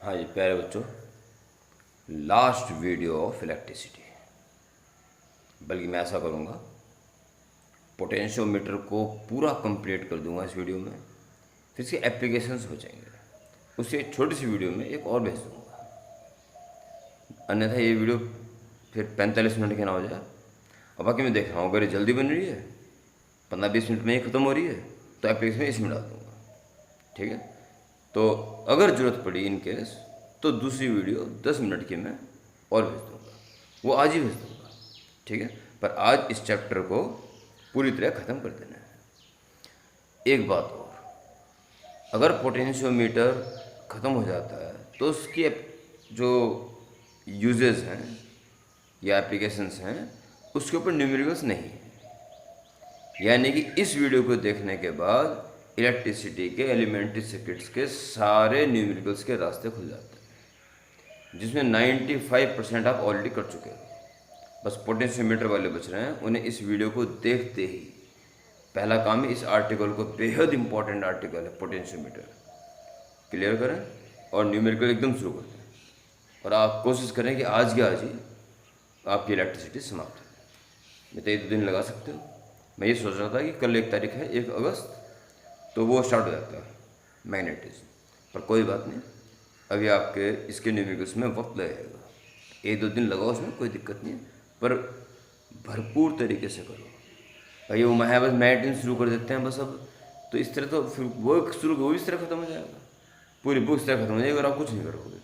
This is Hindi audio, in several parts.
हाँ जी प्यारे बच्चों, लास्ट वीडियो ऑफ इलेक्ट्रिसिटी। बल्कि मैं ऐसा करूँगा, पोटेंशियोमीटर को पूरा कंप्लीट कर दूंगा इस वीडियो में, फिर इसके एप्लीकेशंस हो जाएंगे। उससे एक छोटी सी वीडियो में एक और भेज दूँगा, अन्यथा ये वीडियो फिर 45 मिनट की ना हो जाए। और बाकी मैं देख रहा हूँ अगर ये जल्दी बन रही है, 15-20 मिनट में ही ख़त्म हो रही है, तो एप्लीकेशन इसमें डाल दूँगा। ठीक है, तो अगर ज़रूरत पड़ी इन केस तो दूसरी वीडियो 10 मिनट की मैं और भेज दूँगा, वो आज ही भेज दूँगा। ठीक है, पर आज इस चैप्टर को पूरी तरह ख़त्म कर देना है। एक बात और, अगर पोटेंशियोमीटर ख़त्म हो जाता है तो उसकी जो यूजेस हैं या एप्लीकेशंस हैं उसके ऊपर न्यूमेरिकल्स नहीं है। यानी कि इस वीडियो को देखने के बाद इलेक्ट्रिसिटी के एलिमेंट्री सर्किट्स के सारे न्यूमेरिकल्स के रास्ते खुल जाते हैं, जिसमें 95% आप ऑलरेडी कर चुके हो। बस पोटेंशियोमीटर वाले बच रहे हैं, उन्हें इस वीडियो को देखते ही पहला काम है इस आर्टिकल को, बेहद इंपॉर्टेंट आर्टिकल है पोटेंशियोमीटर, क्लियर करें और न्यूमेरिकल एकदम शुरू कर दें। और आप कोशिश करें कि आज के आज ही आपकी इलेक्ट्रिसिटी समाप्त हो। मैं तो 1-2 दिन लगा सकते हो। मैं ये सोच रहा था कि कल 1 तारीख है, 1 अगस्त, तो वो स्टार्ट हो जाता है मैग्नेटिज्म, पर कोई बात नहीं, अभी आपके इसके न्यूमेरिकल्स में वक्त लगेगा। 1-2 दिन लगाओ, उसमें कोई दिक्कत नहीं है, पर भरपूर तरीके से करो। भाई वो है बस मैग्नेटिज्म शुरू कर देते हैं बस, अब तो इस तरह तो फिर वो शुरू वो इस तरह ख़त्म हो जाएगा, पूरी बुक इस तरह ख़त्म हो जाएगी अगर आप कुछ नहीं करोगे।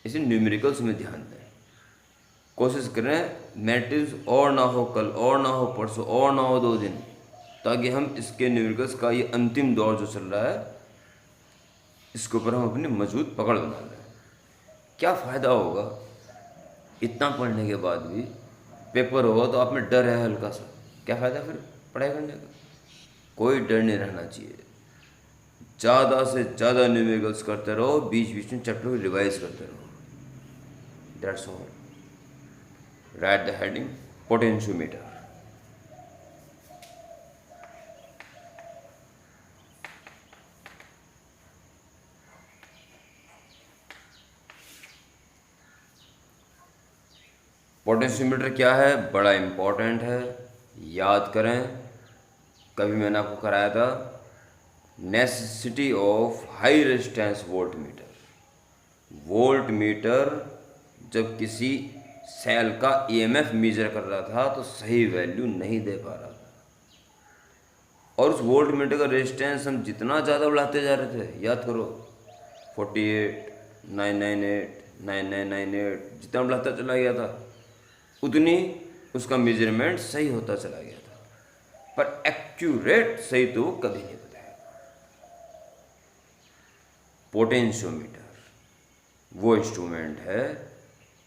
इसलिए न्यूमेरिकल्स में ध्यान दें, कोशिश करें मैग्नेटिज्म और ना हो कल, और ना हो परसों, और ना हो 2 दिन, ताकि हम इसके न्यूमेरिकल्स का ये अंतिम दौर जो चल रहा है इसके ऊपर हम अपनी मजबूत पकड़ बना लें। क्या फ़ायदा होगा इतना पढ़ने के बाद भी पेपर होगा तो आप में डर है हल्का सा, क्या फ़ायदा फिर पढ़ाई करने का? कोई डर नहीं रहना चाहिए। ज़्यादा से ज़्यादा न्यूमेरिकल्स करते रहो, बीच बीच में चैप्टर को रिवाइज करते रहो। That's all. Right the heading potentiometer. Potentiometer क्या है? बड़ा इम्पोर्टेंट है, याद करें। कभी मैंने आपको कराया था necessity of high resistance volt meter. Volt meter जब किसी सेल का ईएमएफ मेजर कर रहा था तो सही वैल्यू नहीं दे पा रहा था, और उस वोल्ट मीटर का रेजिस्टेंस हम जितना ज़्यादा बढ़ाते जा रहे थे, याद करो 48, 998, 9998, जितना बढ़ाता चला गया था उतनी उसका मेजरमेंट सही होता चला गया था, पर एक्यूरेट सही तो वो कभी नहीं बताया। पोटेंशियोमीटर वो इंस्ट्रूमेंट है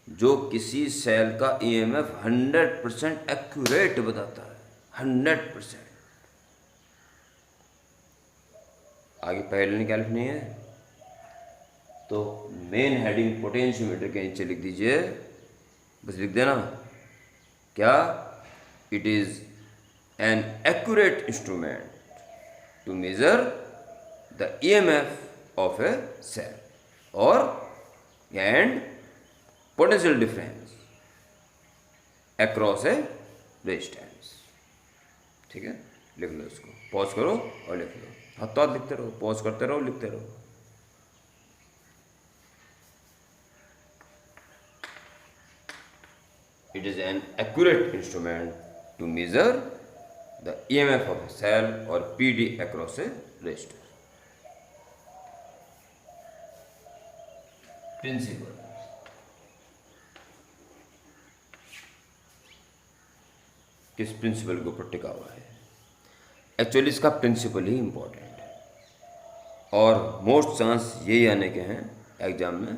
जो किसी सेल का ईएमएफ 100% एक्यूरेट बताता है, 100%। आगे पहले नहीं क्या लिखनी है, तो मेन हेडिंग पोटेंशियोमीटर के नीचे लिख दीजिए, बस लिख देना क्या? It is an accurate instrument to measure the EMF of a cell और and potential difference across a resistance. ठीक है, लिख लो इसको, पॉज करो और लिख लो, हाथ लिखते रहो, पॉज करते रहो, लिखते रहो। It is an accurate instrument to measure the EMF of a cell or PD across a resistor. Principle. किस प्रिंसिपल के ऊपर टिका हुआ है? एक्चुअली इसका प्रिंसिपल ही इम्पोर्टेंट है, और मोस्ट चांस यही आने के हैं एग्जाम में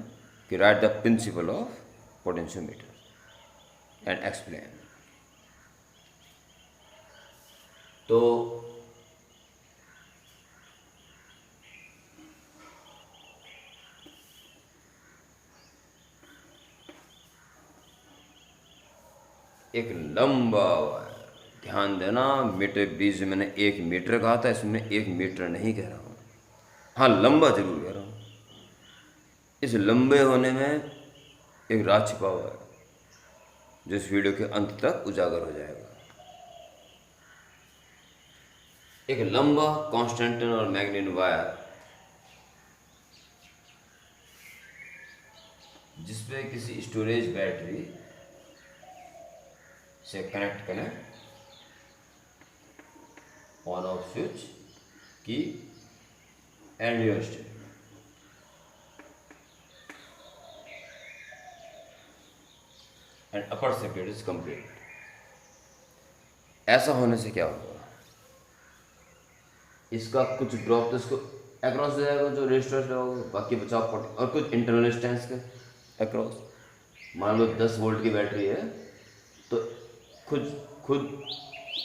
कि right the principle of potentiometer and explain. तो एक लंबा वायर, ध्यान देना, मीटर बीच मैंने 1 मीटर कहा था, इसमें 1 मीटर नहीं कह रहा हूँ, हाँ लंबा जरूर कह रहा हूँ। इस लंबे होने में एक राज छिपा हुआ है जो इस वीडियो के अंत तक उजागर हो जाएगा। एक लंबा कॉन्स्टेंटिन और मैग्नीन वायर जिसपे किसी स्टोरेज बैटरी से कनेक्ट करें, ऑन ऑफ स्विच की and your state. And upper circuit is complete. ऐसा होने से क्या होगा, इसका कुछ ड्रॉप तो इसको अक्रॉस हो जाएगा जो रेजिस्टर होगा, बाकी बचाव और कुछ इंटरनल रेजिस्टेंस के अक्रॉस। मान लो 10 वोल्ट की बैटरी है तो खुद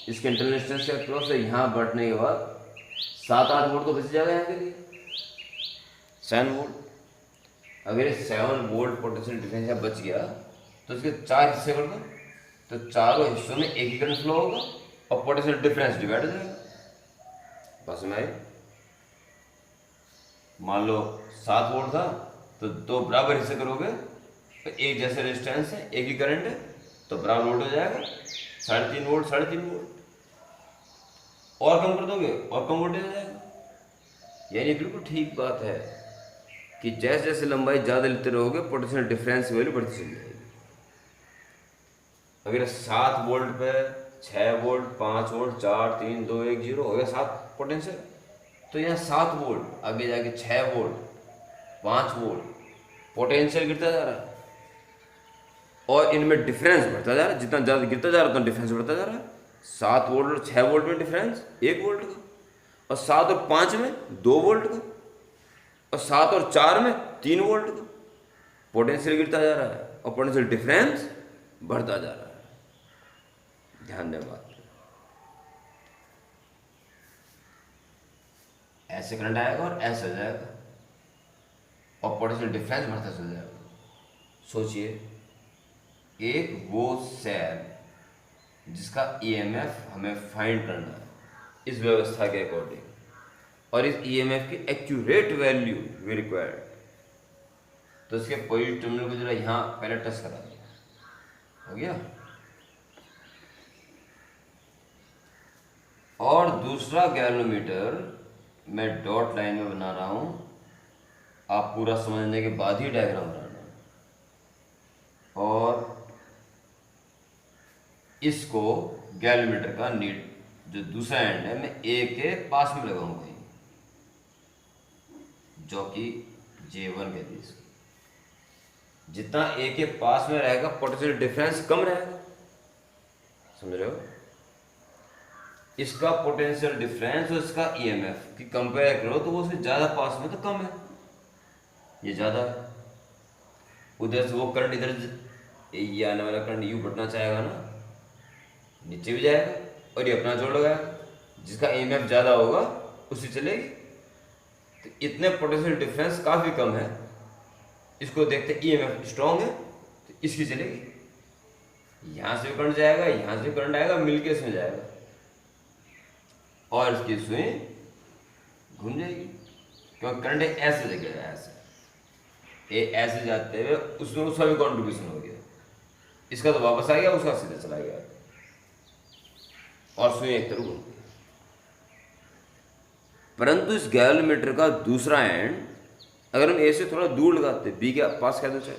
इसके इंटरनल रेजिस्टेंस के अक्रॉस से यहाँ बढ़ने के बाद 7-8 वोल्ट तो बच जाएगा यहाँ के लिए, 7 वोल्ट। अगर ये 7 वोल्ट पोटेंशियल डिफरेंस यहाँ बच गया तो इसके 4 हिस्से कर दो, तो चारों हिस्सों में एक ही करंट फ्लो होगा और पोटेंशियल डिफरेंस डिवाइड हो जाएगा। बस में मान लो 7 वोल्ट था तो 2 बराबर हिस्से करोगे तो एक जैसे रेजिस्टेंस है, एक ही करंट है, तो बराबर वोल्ट हो जाएगा 3.5 वोल्ट 3.5 वोल्ट। और कम कर दोगे और कम वोल्टेज हो जाएगा। यानी बिल्कुल ठीक बात है कि जैसे जैसे लंबाई ज़्यादा लेते रहोगे पोटेंशियल डिफरेंस की वैल्यू बढ़ती चली जाएगी। अगर 7 वोल्ट पे 6 वोल्ट 5 वोल्ट 4 3 2 1 0 हो गया 7 पोटेंशियल, तो यहाँ 7 वोल्ट आगे जाके 6 वोल्ट 5 वोल्ट पोटेंशियल गिरता जा रहा है और इनमें डिफरेंस बढ़ता जा रहा है। जितना ज़्यादा गिरता जा रहा है उतना डिफरेंस बढ़ता जा रहा है। 7 वोल्ट और 6 वोल्ट में डिफरेंस 1 वोल्ट का, और 7 और 5 में 2 वोल्ट का, और 7 और 4 में 3 वोल्ट का। पोटेंशियल गिरता जा रहा है और पोटेंशियल डिफरेंस बढ़ता जा रहा है। ध्यान दें बात, ऐसे करंट आएगा और ऐसे हो जाएगा और पोटेंशियल डिफरेंस बढ़ता चल जाएगा। सोचिए, एक वो सेल जिसका ईएमएफ हमें फाइंड करना है इस व्यवस्था के अकॉर्डिंग, और इस ईएमएफ की एक्यूरेट वैल्यू वी रिक्वायर्ड, तो इसके पॉजिटिव टर्मिनल को जरा यहाँ पहले टच करा दिया, हो गया। और दूसरा गैल्वेनोमीटर मैं डॉट लाइन में बना रहा हूँ, आप पूरा समझने के बाद ही डायग्राम बनाना। और इसको गैल्वेनोमीटर का नीड जो दूसरा एंड है मैं ए के पास में लगाऊंगा, जो कि J1 कहते हैं इसको। जितना ए के पास में रहेगा पोटेंशियल डिफरेंस कम रहेगा, समझ रहे हो। इसका पोटेंशियल डिफरेंस और इसका ईएमएफ की कंपेयर करो तो वो उससे ज़्यादा पास में तो कम है, ये ज़्यादा है। उधर से वो करंट इधर ये आने वाला करंट यू बढ़ना चाहेगा ना, नीचे भी जाएगा और ये अपना जोड़ लगाएगा, जिसका ईएमएफ ज़्यादा होगा उसी चलेगी। तो इतने पोटेंशियल डिफरेंस काफ़ी कम है, इसको देखते ईएमएफ स्ट्रॉन्ग है तो इसकी चलेगी। यहाँ से करंट जाएगा, यहाँ से करंट आएगा, मिलके इसमें जाएगा और इसकी सुई घूम जाएगी, क्योंकि करंट ऐसे जगह है, ऐसे जाते हुए उसमें उसका भी कॉन्ट्रीब्यूशन हो गया। इसका तो वापस आ गया, उसका सीधे चला गया और सुई एक तरफ घूम गई। परंतु इस गैल्वेनोमीटर का दूसरा एंड अगर हम ए से थोड़ा दूर लगाते, बी के पास कह दो चाहे,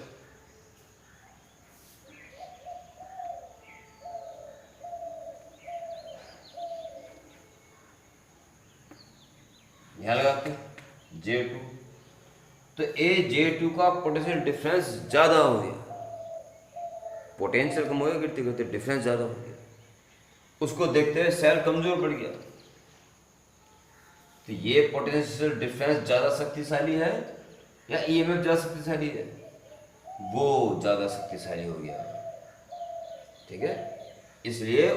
यहां लगाते J2, तो J2 का पोटेंशियल डिफरेंस ज़्यादा हो गया, पोटेंशियल कम हो गया, गिरते गिरते डिफरेंस ज़्यादा हो गया। उसको देखते हुए सेल कमज़ोर पड़ गया। तो ये पोटेंशियल डिफरेंस ज़्यादा शक्तिशाली है या ईएमएफ ज़्यादा शक्तिशाली है? वो ज़्यादा शक्तिशाली हो गया, ठीक है। इसलिए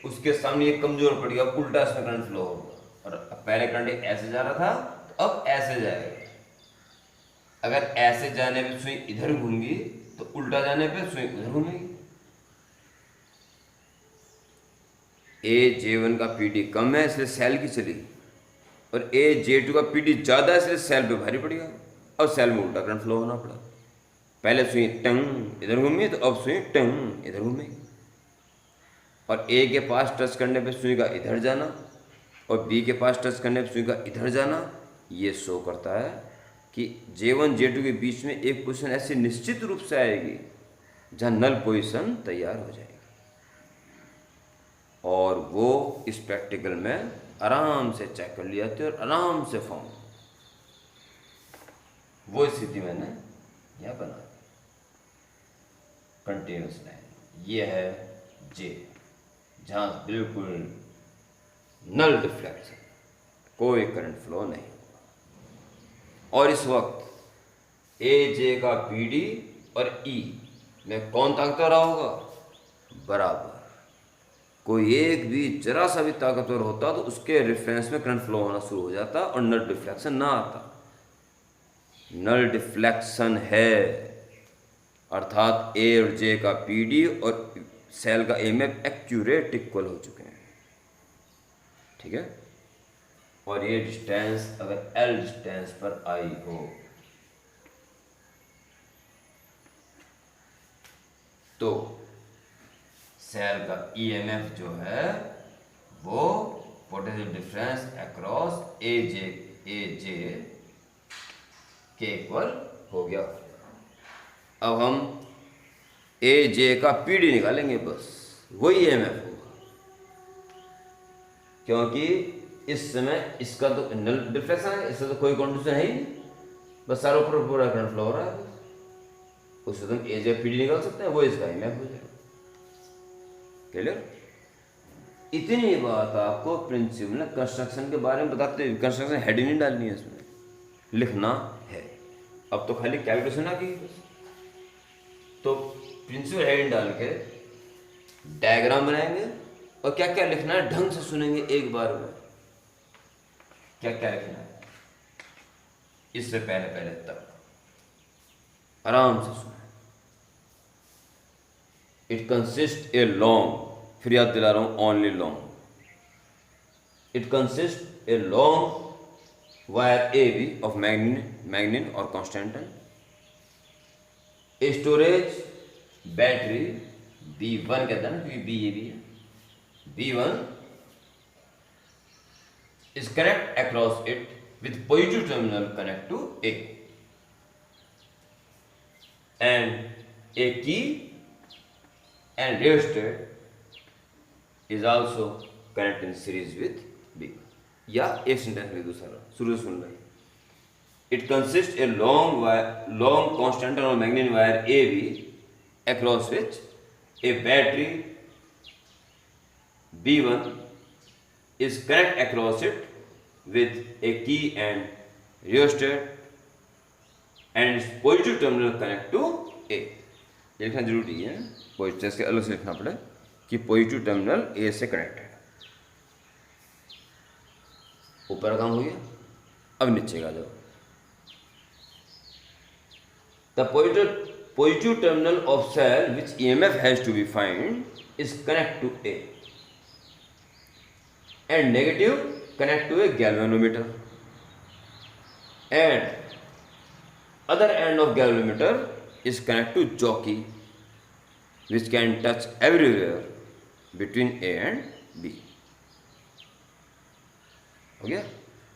उसके सामने ये कमज़ोर पड़ गया, उल्टा इसमें करंट फ्लो होगा। और पहले करंट ऐसे जा रहा था तो अब ऐसे जाएगा। अगर ऐसे जाने पे सुई इधर घूमेगी तो उल्टा जाने पे सुई उधर घूमेगी। J1 का पीडी कम है इसलिए सेल की चली, और J2 का पीडी ज़्यादा है इसलिए सेल पे भारी पड़ेगा। अब सेल में उल्टा करंट फ्लो होना पड़ा। पहले सुई टंग इधर घूमी तो अब सुई टंग इधर घूमेगी, और ए के पास टच करने पे सुई का इधर जाना और बी के पास टच करने पे सुई का इधर जाना। ये शो करता है कि J1 J2 के बीच में एक पोजीशन ऐसी निश्चित रूप से आएगी जहाँ नल पोजीशन तैयार हो जाएगी, और वो इस प्रैक्टिकल में आराम से चेक कर लिया जाती है और आराम से फॉर्म। वो स्थिति मैंने यह बना दी कंटिन्यूस लाइन। ये है J, जहाँ बिल्कुल नल डिफ्लेक्शन, कोई करंट फ्लो नहीं होगा। और इस वक्त AJ का PD और E में कौन ताकतवर रहा होगा? बराबर। कोई एक भी जरा सा भी ताकतवर होता तो उसके रेफरेंस में करंट फ्लो होना शुरू हो जाता और नल डिफ्लेक्शन ना आता। नल डिफ्लेक्शन है, अर्थात A और J का PD और सेल का EMF एक्यूरेट इक्वल हो चुके हैं, ठीक है। और ये डिस्टेंस अगर L डिस्टेंस पर आई हो तो सेल का EMF जो है वो पोटेंशियल डिफरेंस अक्रॉस AJ के इक्वल हो गया। अब हम AJ का PD निकालेंगे, बस वही EMF होगा, क्योंकि इस समय इसका तो नल डिफ्लेक्शन है, इससे तो कोई कंडीशन है ही नहीं, बस सारों पर पूरा करंट फ्लो हो रहा है, उससे तुम AJ PD निकाल सकते हैं, वो इसका EMF हो जाएगा। क्लियर? इतनी बात आपको प्रिंसिपल कंस्ट्रक्शन के बारे में बताते हुए, कंस्ट्रक्शन हेडिंग नहीं डालनी है, इसमें लिखना है। अब तो खाली कैलकुलेशन आ गई, तो प्रिंसिपल हेडिंग डाल के डायग्राम बनाएंगे और क्या क्या लिखना है ढंग से सुनेंगे एक बार में, क्या क्या लिखना है इससे पहले पहले तक आराम से सुना। इट कंसिस्ट ए लॉन्ग, फिर याद दिला रहा हूं, only long. It consist a long wire AB of manganin और constantan, a storage battery B1 कहता है ना, क्योंकि B ये भी है, B1 is connect across it with positive terminal connect to A, and a key and rheostat is also connected in series with B। या एक सेंटेंस में दूसरा शुरू से सुन रहे। It consists a long constant or magnetic wire AB across which a battery B1 is connected across it with a key and rheostat and its positive terminal connect to A। ये लिखना जरूरी है, पॉजिटिव से अलग से लिखना पड़े कि पॉजिटिव टर्मिनल A से कनेक्ट है। ऊपर काम हो गया, अब नीचे का जाओ। The positive terminal of cell which EMF has to be find is connect to A, and negative connect to a galvanometer, and other end of galvanometer is connect to jockey which can touch everywhere between A and B। हो गया?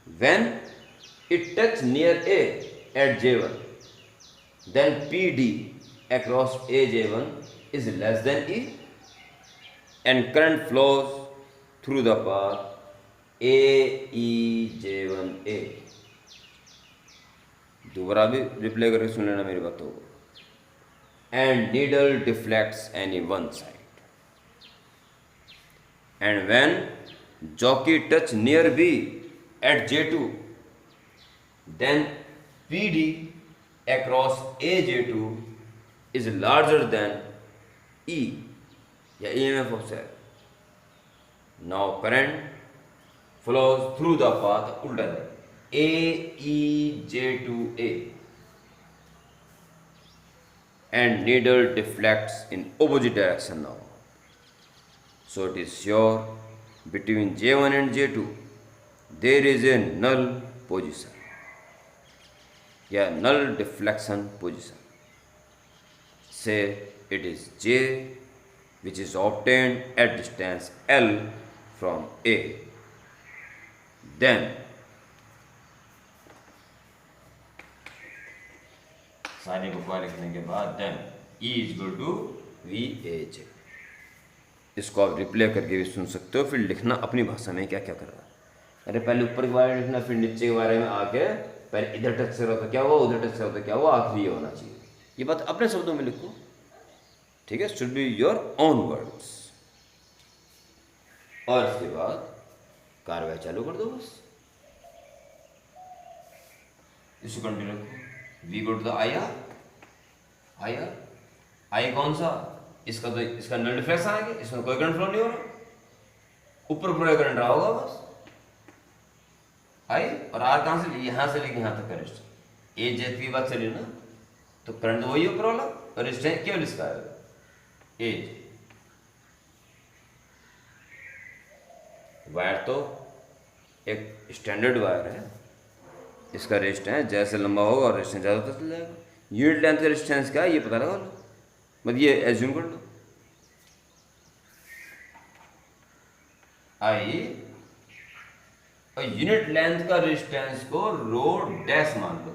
When it touch near A at J1, then PD across AJ1 is less than E, and current flows through the path AEJ1A। दोबारा भी रिप्लाई करके सुन लेना मेरी बातों को। And needle deflects any one side, and when jockey touch near B at J2, then PD across AJ2 is larger than E या EMF of cell। Now current flows through the path उल्टा है AEJ2A, and needle deflects in opposite direction now। So it is sure between J1 and J2 there is a null position। या नल डिफ्लेक्शन पोजीशन। से it is J which is obtained at distance L from A, then सारी बकवास लिखने के बाद then E is equal to VAJ। इसको आप रिप्ले करके भी सुन सकते हो, फिर लिखना अपनी भाषा में क्या क्या कर रहा है। अरे पहले ऊपर के बारे में लिखना, फिर नीचे के बारे में आके पहले इधर टच से होता क्या हुआ, उधर टच से होता क्या हुआ, आखिरी ये होना चाहिए। ये बात अपने शब्दों में लिखो, ठीक है, should be your own words. और इसके बाद कार्रवाई चालू कर दो बस, इसको कंटिन्यू रखो। We go to the I R, I कौन सा, इसका तो इसका नल डिफ्लेक्शन आएगा, इसमें कोई करंट फ्लो नहीं हो रहा, ऊपर पूरा करंट रहा होगा बस आई, और आर कहां से, यहां से लेके यहां तक का रेजिस्टेंस। ए जेड की बात चली ना, तो करंट तो वही ऊपर वाला, और रेजिस्टेंस केवल इसका आएगा एज। वायर तो एक स्टैंडर्ड वायर है, इसका रेजिस्टेंस जैसे लंबा होगा और रेजिस्टेंस ज़्यादा होता चल जाएगा। यूनिट लेंथ का रेजिस्टेंस क्या है ये पता लगा लो, मतलब ये एज्यूम कर लो। आई और यूनिट लेंथ का रेजिस्टेंस को रो डैश मान लो,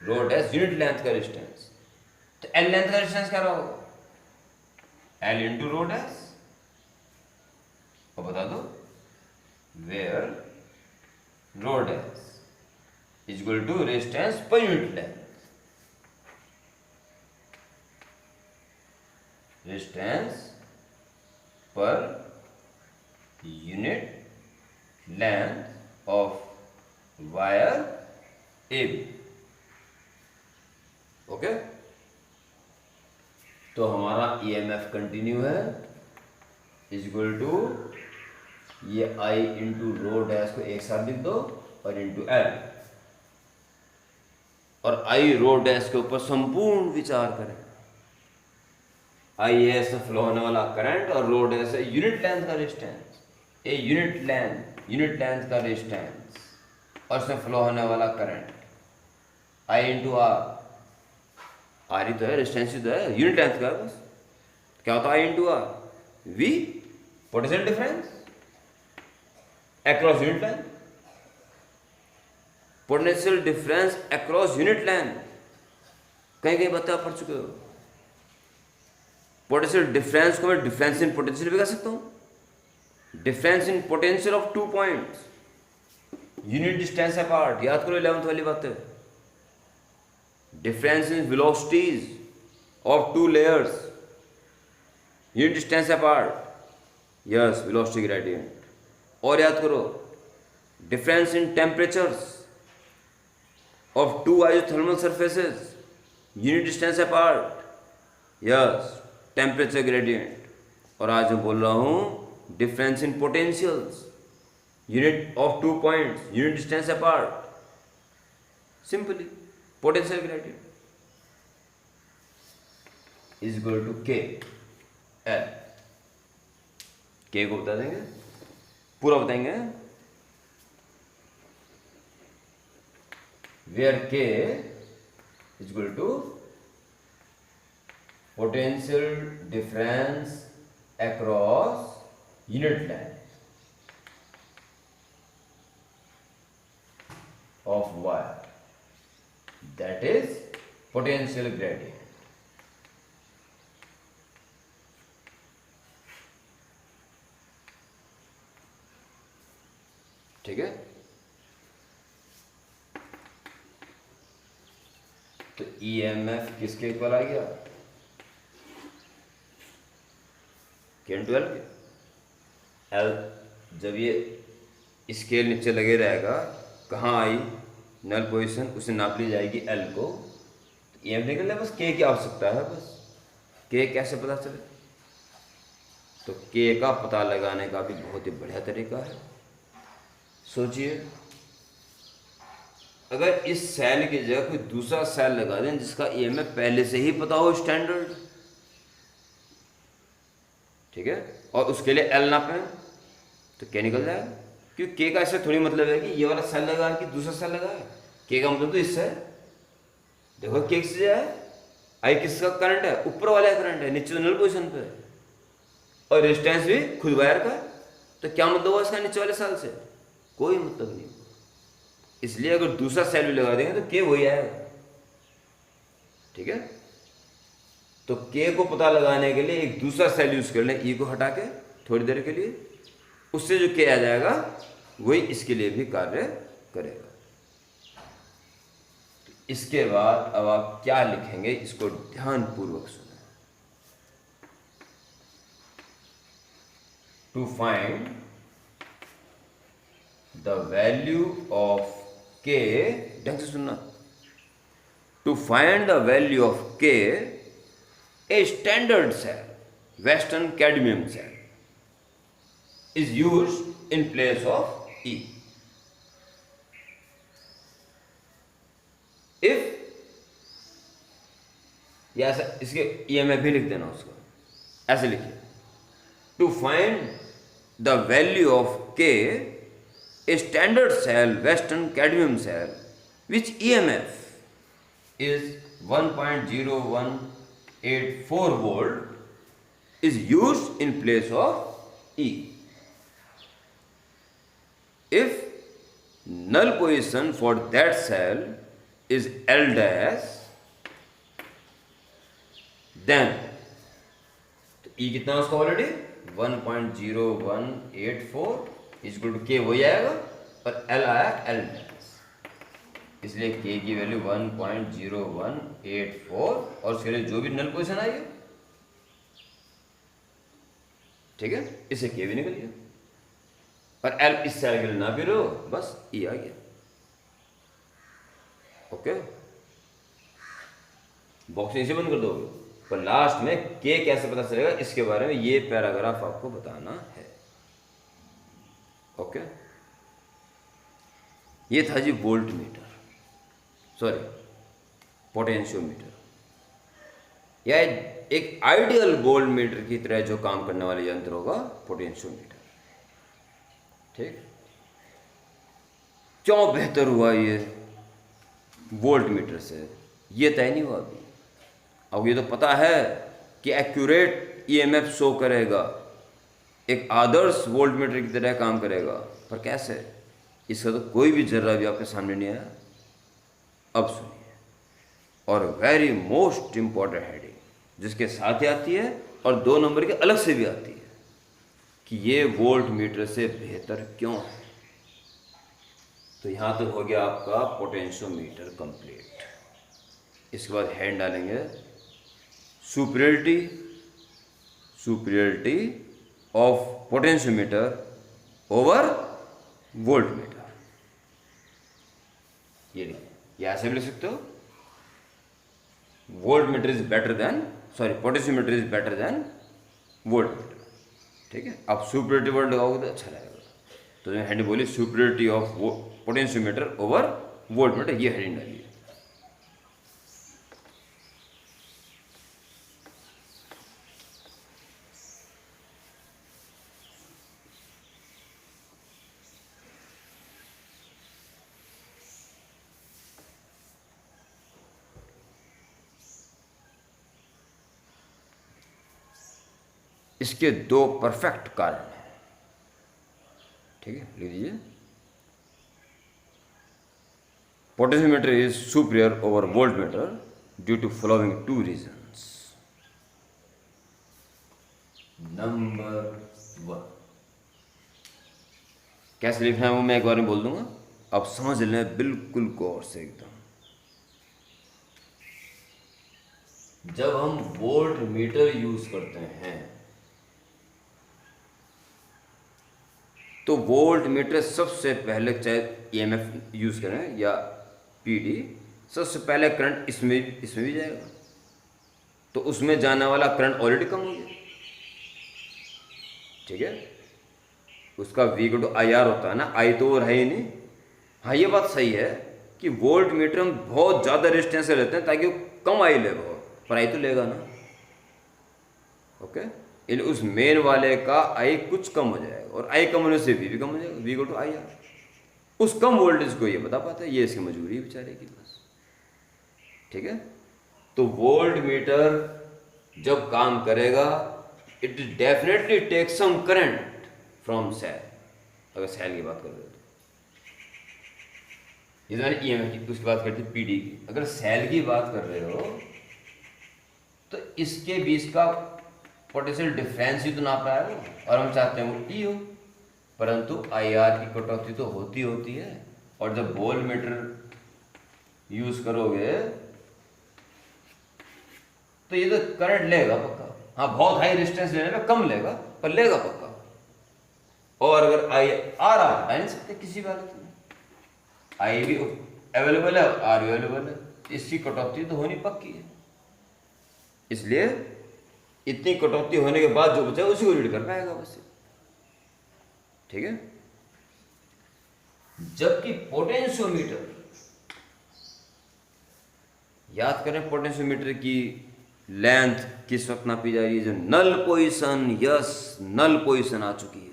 रो डैश यूनिट लेंथ का रेजिस्टेंस, तो एल लेंथ का रेजिस्टेंस क्या होगा, एल इंटू रो डैश। और बता दो where rho dash is equal to resistance per unit length, resistance per unit length of wire A B. Okay, तो हमारा ईएमएफ कंटिन्यू है, इज इक्वल टू ये आई इंटू रो डैश को एक साथ लिख दो और इंटू एल, और आई रो डैश के ऊपर संपूर्ण विचार करें। आई ए से फ्लो होने वाला करंट और रो डैश है यूनिट लेंथ का रेजिस्टेंस, ए यूनिट लेंथ का रेजिस्टेंस और इसमें फ्लो होने वाला current I into R, R ही तो है, रेजिस्टेंस ही तो है, यूनिट लेंथ का है बस। क्या होता है I into R, V potential difference across unit length, potential difference across unit length, कहीं कहीं बातें आप पढ़ चुके हो। पोटेंशियल डिफरेंस को मैं डिफरेंस इन पोटेंशियल भी कह सकता हूं, difference in potential of two points unit distance apart, याद करो 11th वाली बात है। Difference in velocities of two layers unit distance apart, yes velocity gradient. और याद करो difference in temperatures of two isothermal surfaces unit distance apart, yes temperature gradient. और आज मैं बोल रहा हूं difference in potentials unit of two points unit distance apart, simply potential gradient is equal to के एल। के को बता देंगे, पूरा बताएंगे, where K is equal to potential difference across unit length of wire, that is potential gradient। ठीक है, तो ईएमएफ किसके इक्वल आ गया, K/L के। एल जब ये स्केल नीचे लगे रहेगा, कहाँ आई नल पोजीशन, उसे नाप ली जाएगी एल को, तो ई एम निकल बस के की आवश्यकता है बस। के कैसे पता चले, तो के का पता लगाने का भी बहुत ही बढ़िया तरीका है। सोचिए अगर इस सेल की जगह कोई दूसरा सेल लगा दें जिसका ईएमएफ पहले से ही पता हो स्टैंडर्ड, ठीक है, और उसके लिए एल नापें तो क्या निकल जाएगा, क्योंकि के का ऐसे थोड़ी मतलब है कि ये वाला सेल लगा है कि दूसरा सेल लगा है, के का मतलब तो इससे है। देखो के किस है, आई किसका करंट है, ऊपर वाला करंट है, नीचे तो नल पोजिशन पे है, और रेजिस्टेंस भी खुद वायर का है। तो क्या मतलब हुआ इसका नीचे वाले सेल से? कोई मतलब नहीं। इसलिए अगर दूसरा सेल भी लगा देंगे तो के वही आएगा। ठीक है, तो के को पता लगाने के लिए एक दूसरा सेल यूज कर लें, ई को हटा के थोड़ी देर के लिए, उससे जो के आ जाएगा वही इसके लिए भी कार्य करेगा। तो इसके बाद अब आप क्या लिखेंगे इसको ध्यानपूर्वक सुने। To find the value of K, ढंग से सुनना, to find the value of K, a standard cell, Western cadmium cell, is used in place of E. If, या ऐसा इसके EMF भी लिख देना उसको, ऐसे लिखिए, to find the value of K, a standard cell, Western cadmium cell, which EMF is 1.0184 volt is used in place of E. If null position for that cell is L dash, then तो E कितना है उसका ऑलरेडी 1.0184 इक्वल टू के वही आएगा, और L आया L डैश, इसलिए के की वैल्यू 1.0184 और उसके लिए जो भी नल पोजिशन आई है। ठीक है, इससे के भी निकल गया, और एल इस साइड के लिए ना भी रहो, बस ई आ गया। ओके, बॉक्स नीचे बंद कर दोगे, पर लास्ट में के कैसे पता चलेगा इसके बारे में ये पैराग्राफ आपको बताना है। ओके, ये था जी वोल्ट मीटर, सॉरी पोटेंशियोमीटर, या एक आइडियल वोल्ट मीटर की तरह जो काम करने वाले यंत्र होगा पोटेंशियोमीटर। ठीक, क्यों बेहतर हुआ ये वोल्ट मीटर से, ये तय नहीं हुआ अभी। अब ये तो पता है कि एक्यूरेट ईएमएफ शो करेगा, एक आदर्श वोल्ट मीटर की तरह काम करेगा, पर कैसे, इसका तो कोई भी जर्रा भी आपके सामने नहीं आया। अब सुनिए, और वेरी मोस्ट इंपॉर्टेंट हेडिंग जिसके साथ ही आती है और 2 नंबर के अलग से भी आती है, कि ये वोल्ट मीटर से बेहतर क्यों है। तो यहां तक हो गया आपका पोटेंशियोमीटर कंप्लीट। इसके बाद हेड डालेंगे superiority of potentiometer over volt meter. ये ऐसे भी लिख सकते हो, volt meter is better than, sorry potentiometer is better than volt meter. ठीक है, आप सुपीरियरिटी वर्ड लगाओगे तो अच्छा रहेगा। तो जो हेडिंग बोली superiority of potentiometer over volt meter, ये हेडिंग डालिए। इसके 2 परफेक्ट कारण हैं। ठीक है, लिख दीजिए, potentiometer is superior over voltmeter due to following 2 reasons. Number 1, कैसे लिखना है वो मैं एक बार में बोल दूंगा, आप समझ लें बिल्कुल गौर से एकदम। जब हम वोल्ट मीटर यूज करते हैं तो वोल्ट मीटर सबसे पहले, चाहे ईएमएफ यूज करें या पीडी, सबसे पहले करंट इसमें भी जाएगा, तो उसमें जाने वाला करंट ऑलरेडी कम हो गया। ठीक है, उसका V = IR होता है ना, आई तो और है ही नहीं। हाँ, ये बात सही है कि वोल्ट मीटर हम बहुत ज़्यादा रेजिस्टेंस लेते हैं ताकि वो कम आई ले, पर आई तो लेगा ना। ओके, उस मेन वाले का आई कुछ कम हो जाएगा, और आई कम होने से V भी कम हो जाएगा, V = IR। उस कम वोल्टेज को ये बता पाता है, ये इसकी मजबूरी है बेचारे की बस। ठीक है, तो वोल्ट मीटर जब काम करेगा it definitely take some current from cell. अगर सेल की बात कर रहे हो तो ये मैंने ईएमएफ की उसकी बात करती पीडी की, अगर सेल की बात कर रहे हो तो इसके बीच का पोटेंशियल डिफरेंस ही तो नाप रहा है वो, और हम चाहते हैं वो ई हो, परंतु आईआर की कटौती तो होती है। और जब वोल्ट मीटर यूज करोगे तो ये तो करंट लेगा पक्का। हाँ, बहुत हाई रेजिस्टेंस लेने में कम लेगा पर लेगा पक्का। और अगर आई आर आ नहीं सकते किसी बात में, आई भी अवेलेबल है आर भी अवेलेबल है, इसकी कटौती तो होनी पक्की है। इसलिए इतनी कटौती होने के बाद जो बचा उसी को रीड कर पाएगा बस। ठीक है, जबकि पोटेंशियोमीटर, याद करें पोटेंशियोमीटर की लेंथ किस वक्त नापी जा रही है, जो नल पोजीशन, यस नल पोजीशन आ चुकी है,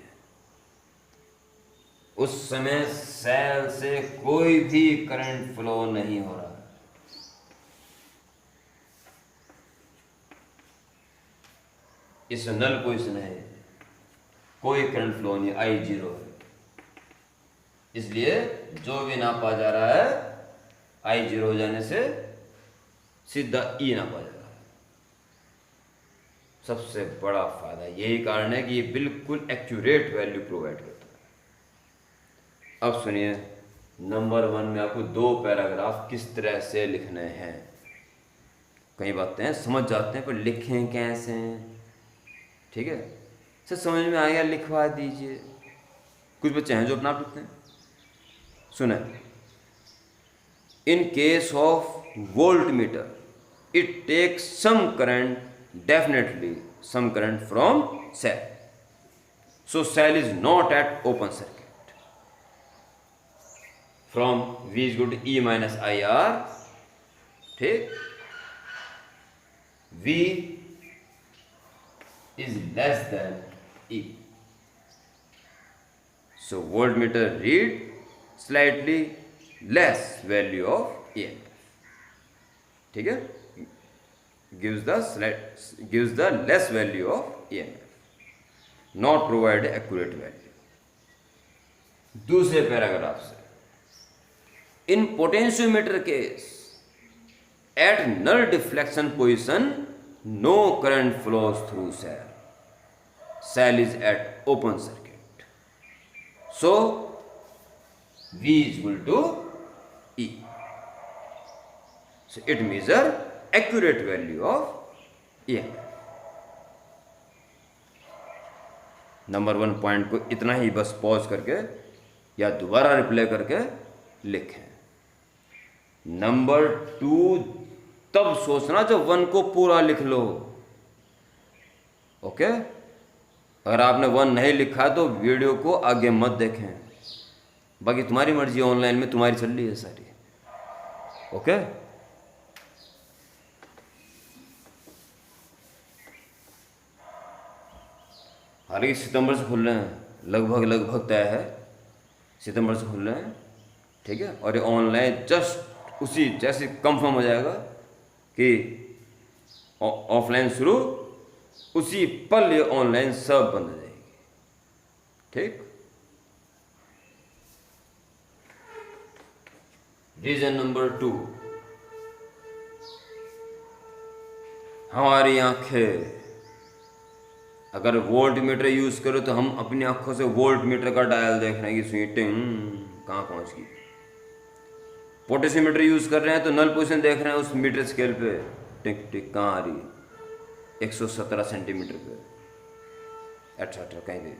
उस समय सेल से कोई भी करंट फ्लो नहीं हो रहा है। इस नल पोजीशन है, कोई करंट फ्लो नहीं, आई जीरो है। इसलिए जो भी नापा जा रहा है आई जीरो हो जाने से सीधा ई नापा जा रहा है। सबसे बड़ा फायदा यही कारण है कि ये बिल्कुल एक्यूरेट वैल्यू प्रोवाइड करता है। अब सुनिए, नंबर 1 में आपको 2 पैराग्राफ किस तरह से लिखने हैं। कई बातें समझ जाते हैं पर लिखें कैसे। ठीक है, सर समझ में आ गया लिखवा दीजिए। कुछ बच्चे हैं जो अपना आप लिखते हैं। सुने, in case of voltmeter it takes some current, definitely some current from cell, so cell is not at open circuit from V is good E minus I R. ठीक, V is less than E, so voltmeter read slightly less value of EMF. ठीक है, gives the less value of EMF, not provide accurate value. दूसरे पैराग्राफ से, in potentiometer case at null deflection position no current flows through cell. Cell is at open circuit. So V is equal to E. So it measure accurate value of EMF. Number 1 point को इतना ही बस पॉज करके या दोबारा रिप्लाई करके लिखें। नंबर 2 तब सोचना जब 1 को पूरा लिख लो। ओके, अगर आपने 1 नहीं लिखा तो वीडियो को आगे मत देखें, बाकी तुम्हारी मर्जी, ऑनलाइन में तुम्हारी चल रही है सारी। ओके, हालांकि सितंबर से खुल रहे हैं, लगभग तय है सितंबर से खुल रहे हैं। ठीक है, और ये ऑनलाइन जस्ट उसी जैसे कंफर्म हो जाएगा कि ऑफलाइन शुरू, उसी पल ये ऑनलाइन सब बंद हो जाएगी। ठीक, रीजन नंबर 2, हमारी आंखें अगर वोल्ट मीटर यूज करो तो हम अपनी आंखों से वोल्ट मीटर का डायल देख रहे हैं कि सुई टिंग कहाँ पहुंच गई। पोटेशियोमीटर यूज कर रहे हैं तो नल पोजीशन देख रहे हैं उस मीटर स्केल पे, टिक टिक कहाँ आ रही, 117 सेंटीमीटर पे, अच्छा कहीं भी।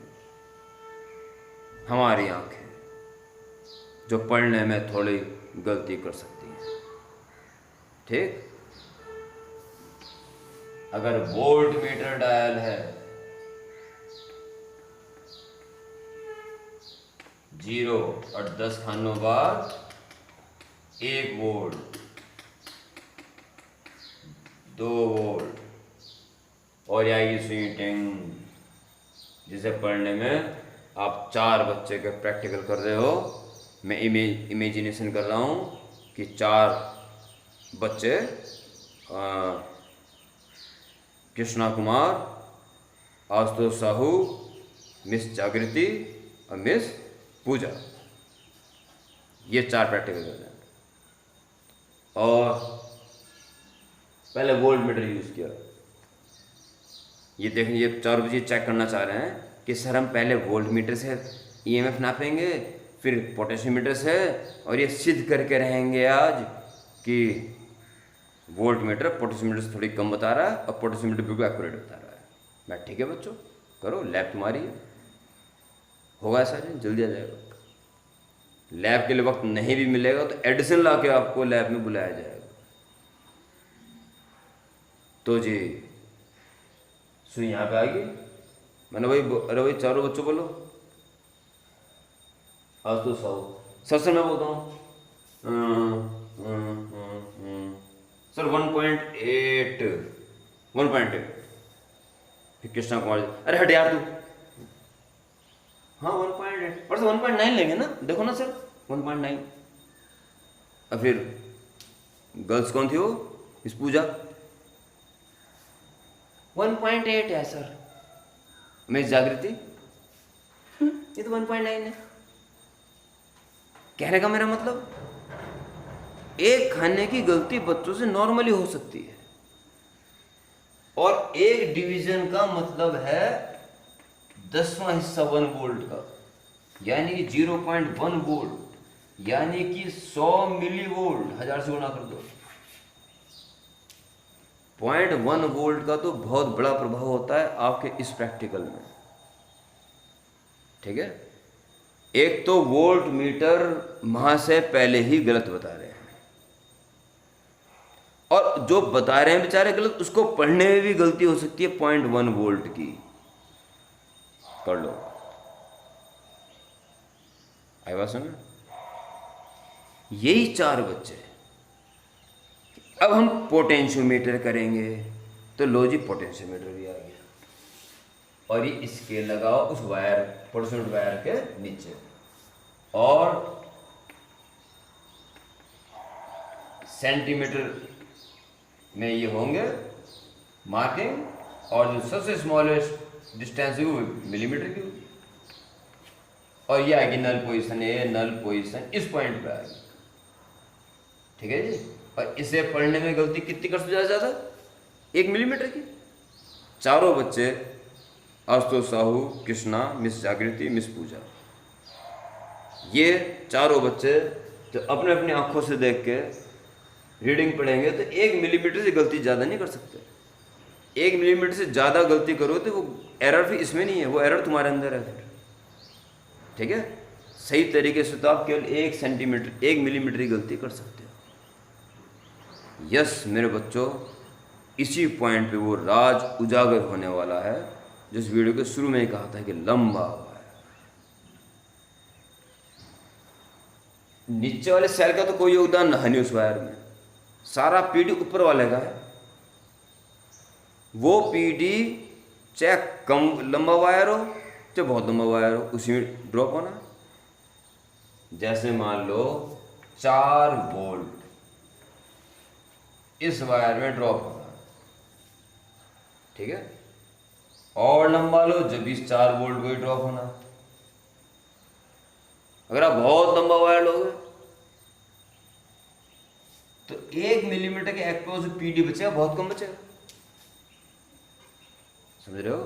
हमारी आंखें जो पढ़ने में थोड़ी गलती कर सकती हैं। ठीक, अगर वोल्ट मीटर डायल है 0 और 10 खानों बाद 1 वोल्ट, 2 वोल्ट और आएगी स्वीटिंग, जिसे पढ़ने में आप 4 बच्चे के प्रैक्टिकल कर रहे हो, मैं इमेजिनेशन कर रहा हूँ कि 4 बच्चे कृष्णा कुमार, आशुतोष साहू, मिस जागृति और मिस पूजा, ये 4 प्रैक्टिकल कर रहे हैं। और पहले वोल्ट मीटर यूज़ किया। ये देखें, ये 4 बच्चे चेक करना चाह रहे हैं कि सर हम पहले वोल्ट मीटर से ईएमएफ नापेंगे, फिर पोटेंशियोमीटर से, और ये सिद्ध करके रहेंगे आज कि वोल्ट मीटर पोटेंशियोमीटर से थोड़ी कम बता रहा है और पोटेंशियोमीटर बिल्कुल एक्यूरेट बता रहा है। मैं ठीक है बच्चों, करो, लैब तुम्हारी है, होगा ऐसा नहीं, जल्दी आ जाएगा। लैब के लिए वक्त नहीं भी मिलेगा तो एडिसन ला के आपको लैब में बुलाया जाएगा। तो जी सुन, यहाँ पे आ गई। मैंने अरे भाई 4 बच्चों बोलो। आज तो सर मैं बोलता हूँ सर 1.8 कृष्णा कुमार। अरे हट यार तू। हाँ 1.8 पर 1.9 लेंगे ना, देखो ना सर 1.9। और फिर गर्ल्स कौन थी वो, इस पूजा। 1.8 है सर। मिस जागृति ये तो 1.9 है। कहने का मेरा मतलब, एक खाने की गलती बच्चों से नॉर्मली हो सकती है, और एक डिवीजन का मतलब है 10वां हिस्सा 1 वोल्ट का, यानी कि 0.1 वोल्ट, यानी कि 100 मिली वोल्ट, 1000 से गुणा कर दो। 0.1 वोल्ट का तो बहुत बड़ा प्रभाव होता है आपके इस प्रैक्टिकल में, ठीक है। एक तो वोल्ट मीटर महाशय पहले ही गलत बता रहे हैं, और जो बता रहे हैं बेचारे गलत, उसको पढ़ने में भी गलती हो सकती है 0.1 वोल्ट की। कर लो, आई बात समझ। यही 4 बच्चे। अब हम पोटेंशियोमीटर करेंगे, तो लो जी पोटेंशियोमीटर भी आ गया, और ये स्केल लगाओ उस वायर, पोटेंशियोमीटर वायर के नीचे, और सेंटीमीटर में ये होंगे मार्किंग, और जो सबसे स्मॉलेस्ट डिस्टेंस है वो मिलीमीटर की होगी, और ये आएगी नल पोजीशन, ये नल पोजीशन इस पॉइंट पे आएगी, ठीक है जी। और इसे पढ़ने में गलती कितनी कर सकते ज़्यादा, 1 मिलीमीटर की। 4 बच्चे, आशुतोष साहू, कृष्णा, मिस जागृति, मिस पूजा, ये 4 बच्चे जो अपने अपनी आंखों से देख के रीडिंग पढ़ेंगे तो 1 मिलीमीटर से गलती ज़्यादा नहीं कर सकते। 1 मिलीमीटर से ज़्यादा गलती करो तो वो एरर भी इसमें नहीं है, वो एरर तुम्हारे अंदर है फिर, ठीक है। सही तरीके से तो आप केवल 1 सेंटीमीटर 1 मिलीमीटर की गलती कर सकते हो। यस मेरे बच्चों, इसी पॉइंट पे वो राज उजागर होने वाला है जिस वीडियो के शुरू में ही कहा था कि लंबा हुआ है। नीचे वाले सेल का तो कोई योगदान नहीं उस वायर में, सारा पीडी ऊपर वाले का है। वो पीडी चाहे कम लंबा वायर हो चाहे बहुत लंबा वायर हो, उसी में ड्रॉप होना। जैसे मान लो 4 वोल्ट इस वायर में ड्रॉप होगा, ठीक है, और लंबा लो जब इस 4 वोल्ट को ही ड्रॉप होना। अगर आप बहुत लंबा वायर लोगे तो 1 मिलीमीटर के अक्रॉस पीडी बचेगा, बहुत कम बचेगा, समझ रहे हो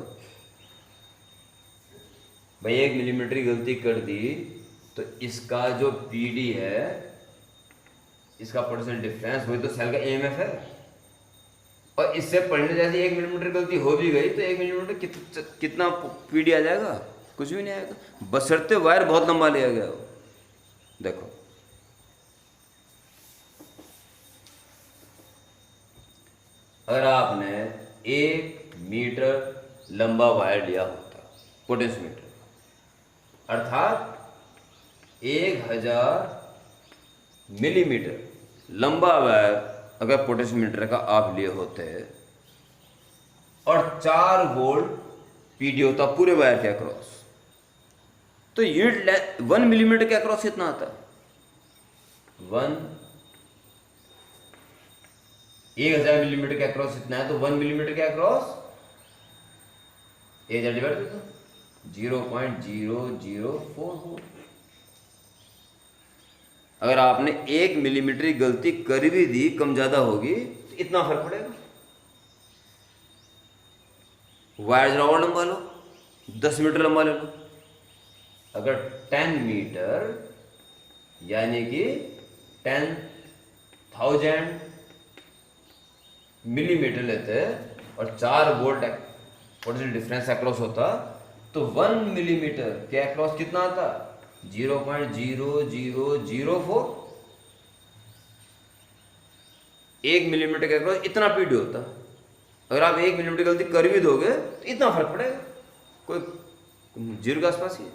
भाई। 1 मिलीमीटर की गलती कर दी तो इसका जो पीडी है, इसका परसेंट डिफरेंस वही तो सेल का एएमएफ है, और इससे पढ़ने जैसे 1 मिलीमीटर गलती हो भी गई तो 1 मिलीमीटर कितना पीडी आ जाएगा, कुछ भी नहीं आएगा, बशर्ते वायर बहुत लंबा लिया गया हो। देखो अगर आपने 1 मीटर लंबा वायर लिया होता पोटेंशियोमीटर, अर्थात 1000 मिलीमीटर लंबा वायर अगर पोटेंशियोमीटर का आप लिए होते और 4 वोल्ट पीडी होता पूरे वायर के अक्रॉस, तो यूनिट 1 मिलीमीटर के अक्रॉस कितना आता, 1000 मिलीमीटर के अक्रॉस इतना है, तो 1 मिलीमीटर के अक्रॉस 1000 डिवाइड कर दो 0.0044। अगर आपने 1 मिलीमीटर की गलती कर भी दी, कम ज्यादा होगी तो इतना फर्क पड़ेगा। वायर जरा और लंबा लो, 10 मीटर लंबा ले लो। अगर 10 मीटर यानी कि 10,000 मिलीमीटर लेते और 4 वोल्ट पोटेंशियल डिफरेंस अक्रॉस होता, तो 1 मिलीमीटर के अक्रॉस कितना आता? 0.0004। 1 मिलीमीटर के अक्रॉस इतना पीडी होता। अगर आप 1 मिलीमीटर गलती कर भी दोगे तो इतना फर्क पड़ेगा, कोई 0 के आसपास ही है।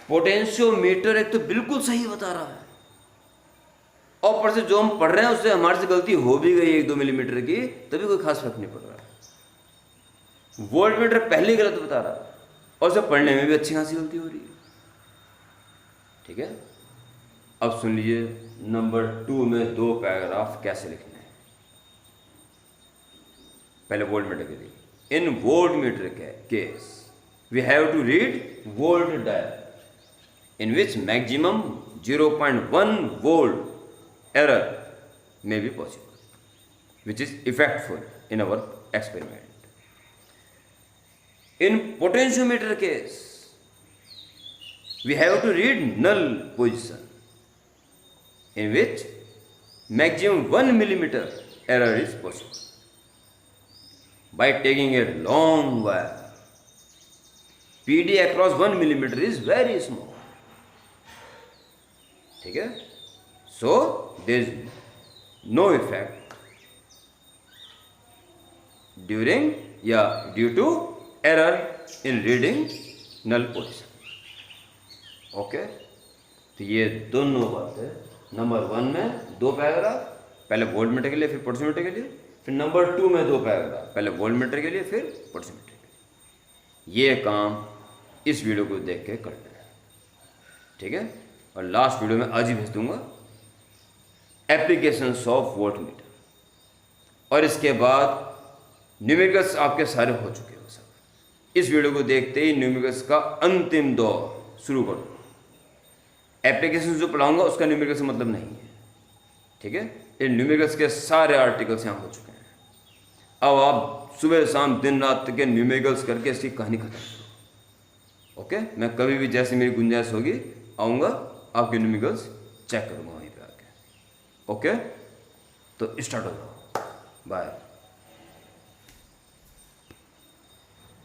पोटेंशियोमीटर एक तो बिल्कुल सही बता रहा है, और ऊपर से जो हम पढ़ रहे हैं उससे हमारे से गलती हो भी गई 1-2 मिलीमीटर की, तभी कोई खास फर्क नहीं पड़ रहा है। वोल्टमीटर पहले गलत बता रहा है, और उसे पढ़ने में भी अच्छी खासी गलती हो रही है। ठीक है, अब सुन लीजिए नंबर 2 में 2 पैराग्राफ कैसे लिखने हैं। पहले वोल्टमीटर के लिए, in voltmeter case we have to read volt dial in which maximum 0.1 volt error may be possible, which is effectful in our experiment. In potentiometer case, we have to read null position, in which maximum 1 millimeter error is possible. By taking a long wire, PD across 1 millimeter is very small. ठीक है, so there is no effect during या due to error in reading null position. Okay, तो ये दोनों बातें नंबर 1 में 2 पैराग्राफ, पहले वोल्टमीटर के लिए फिर पोटेंशियोमीटर के लिए, फिर नंबर 2 में 2 पैराग्राफ, पहले वोल्टमीटर के लिए फिर पोटेंशियोमीटर के लिए। ये काम इस वीडियो को देख के करना है। ठीक है, और लास्ट वीडियो में आज ही भेज दूंगा एप्लीकेशंस ऑफ वोल्टमीटर, और इसके बाद न्यूमेरिकल्स आपके सारे हो चुके हो सब। इस वीडियो को देखते ही न्यूमेरिकल्स का अंतिम दौर शुरू कर दो। एप्लीकेशन जो पढ़ाऊंगा उसका न्यूमेरिकल से मतलब नहीं है। ठीक है, ये न्यूमेरिकल्स के सारे आर्टिकल्स यहाँ हो चुके हैं। अब आप सुबह शाम दिन रात के न्यूमेरिकल्स करके इसकी कहानी खत्म करो। ओके, मैं कभी भी जैसे मेरी गुंजाइश होगी आऊँगा, आपके न्यूमेरिकल्स चेक करूँगा वहीं पे आके। ओके, तो स्टार्ट हो जाओ। बाय।